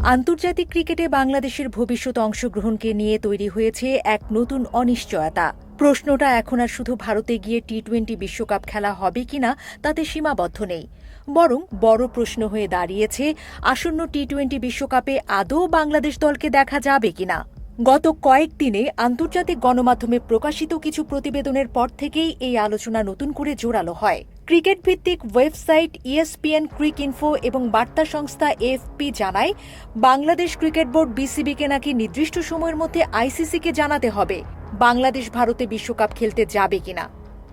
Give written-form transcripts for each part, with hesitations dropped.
আন্তর্জাতিক ক্রিকেটে বাংলাদেশের ভবিষ্যৎ অংশগ্রহণকে নিয়ে তৈরি হয়েছে এক নতুন অনিশ্চয়তা। প্রশ্নটা এখন আর শুধু ভারতে গিয়ে টি-20 বিশ্বকাপ খেলা হবে কিনা তাতে সীমাবদ্ধ নেই, বরং বড় প্রশ্ন হয়ে দাঁড়িয়েছে আসন্ন টি-20 বিশ্বকাপে আদৌ বাংলাদেশ দলকে দেখা যাবে কিনা। গত কয়েকদিনে আন্তর্জাতিক গণমাধ্যমে প্রকাশিত কিছু প্রতিবেদনের পর থেকেই এই আলোচনা নতুন করে জোরালো হয়। ক্রিকেট ভিত্তিক ওয়েবসাইট ESPN ক্রিক ইনফো এবং বার্তা সংস্থা AFP জানায়, বাংলাদেশ ক্রিকেট বোর্ড বিসিবিকে নাকি নির্দিষ্ট সময়ের মধ্যে আইসিসিকে জানাতে হবে বাংলাদেশ ভারতে বিশ্বকাপ খেলতে যাবে কিনা।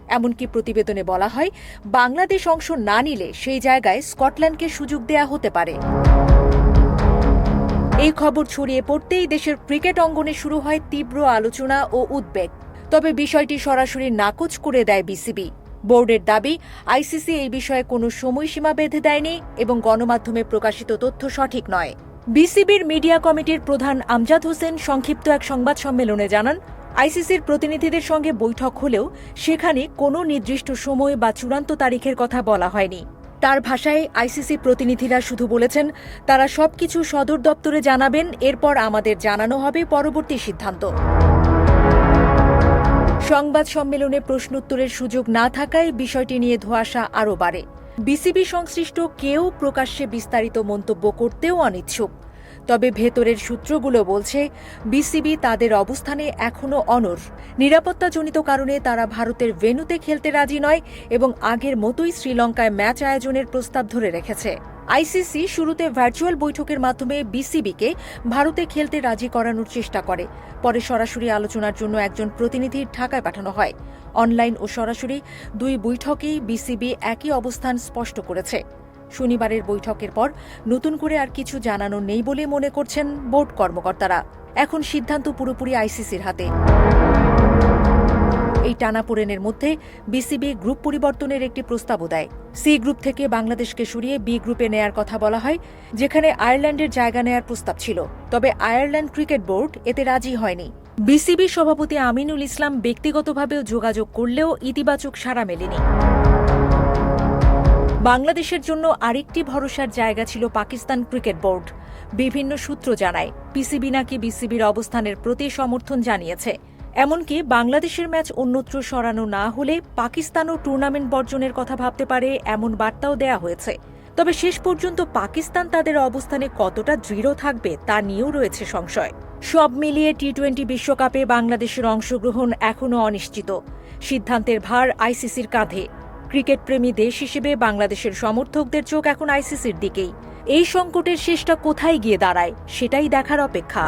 এমনকি প্রতিবেদনে বলা হয়, বাংলাদেশ অংশ না নিলে সেই জায়গায় স্কটল্যান্ডকে সুযোগ দেয়া হতে পারে। এই খবর ছড়িয়ে পড়তেই দেশের ক্রিকেট অঙ্গনে শুরু হয় তীব্র আলোচনা ও উদ্বেগ। তবে বিষয়টি সরাসরি নাকচ করে দেয় বিসিবি। বোর্ডের দাবি, আইসিসি এই বিষয়ে কোনো সময়সীমা বেঁধে দেয়নি এবং গণমাধ্যমে প্রকাশিত তথ্য সঠিক নয়। বিসিবির মিডিয়া কমিটির প্রধান আমজাদ হোসেন সংক্ষিপ্ত এক সংবাদ সম্মেলনে জানান, আইসিসির প্রতিনিধিদের সঙ্গে বৈঠক হলেও সেখানে কোনো নির্দিষ্ট সময় বা চূড়ান্ত তারিখের কথা বলা হয়নি। তার ভাষায়, আইসিসি প্রতিনিধিরা শুধু বলেছেন তারা সবকিছু সদর দপ্তরে জানাবেন, এরপর আমাদের জানানো হবে পরবর্তী সিদ্ধান্ত। সংবাদ সম্মেলনে প্রশ্নোত্তরের সুযোগ না থাকায় বিষয়টি নিয়ে ধোঁয়াশা আরও বাড়ে। বিসিবি সংশ্লিষ্ট কেউ প্রকাশ্যে বিস্তারিত মন্তব্য করতেও অনিচ্ছুক। তবে ভেতরের সূত্রগুলো বলছে, বিসিবি তাদের অবস্থানে এখনও অনড়। নিরাপত্তাজনিত কারণে তারা ভারতের ভেন্যুতে খেলতে রাজি নয় এবং আগের মতোই শ্রীলঙ্কায় ম্যাচ আয়োজনের প্রস্তাব ধরে রেখেছে। আইসিসি শুরুতে ভার্চুয়াল বৈঠকের মাধ্যমে বিসিবিকে ভারতে খেলতে রাজি করানোর চেষ্টা করে। পরে সরাসরি আলোচনার জন্য একজন প্রতিনিধি ঢাকায় পাঠানো হয়। অনলাইন ও সরাসরি দুই বৈঠকেই বিসিবি একই অবস্থান স্পষ্ট করেছে। শনিবারের বৈঠকের পর নতুন করে আর কিছু জানানো নেই বলে মনে করছেন বোর্ড কর্মকর্তারা। এখন সিদ্ধান্ত পুরোপুরি আইসিসির হাতে। এই টানাপোড়েনের মধ্যে বিসিবি গ্রুপ পরিবর্তনের একটি প্রস্তাবও দেয়। সি গ্রুপ থেকে বাংলাদেশকে সরিয়ে বি গ্রুপে নেয়ার কথা বলা হয়, যেখানে আয়ারল্যান্ডের জায়গা নেয়ার প্রস্তাব ছিল। তবে আয়ারল্যান্ড ক্রিকেট বোর্ড এতে রাজি হয়নি। বিসিবি সভাপতি আমিনুল ইসলাম ব্যক্তিগতভাবেও যোগাযোগ করলেও ইতিবাচক সাড়া মেলেনি। বাংলাদেশের জন্য আরেকটি ভরসার জায়গা ছিল পাকিস্তান ক্রিকেট বোর্ড। বিভিন্ন সূত্র জানায়, পিসিবি নাকি বিসিবির অবস্থানের প্রতি সমর্থন জানিয়েছে। এমনকি বাংলাদেশের ম্যাচ অন্যত্র সরানো না হলে পাকিস্তানও টুর্নামেন্ট বর্জনের কথা ভাবতে পারে, এমন বার্তাও দেয়া হয়েছে। তবে শেষ পর্যন্ত পাকিস্তান তাদের অবস্থানে কতটা দৃঢ় থাকবে তা নিয়েও রয়েছে সংশয়। সব মিলিয়ে টি-20 বিশ্বকাপে বাংলাদেশের অংশগ্রহণ এখনও অনিশ্চিত। সিদ্ধান্তের ভার আইসিসির কাঁধে। ক্রিকেট প্রেমী দেশ হিসেবে বাংলাদেশের সমর্থকদের চোখ এখন আইসিসির দিকেই। এই সংকটের শেষটা কোথায় গিয়ে দাঁড়ায় সেটাই দেখার অপেক্ষা।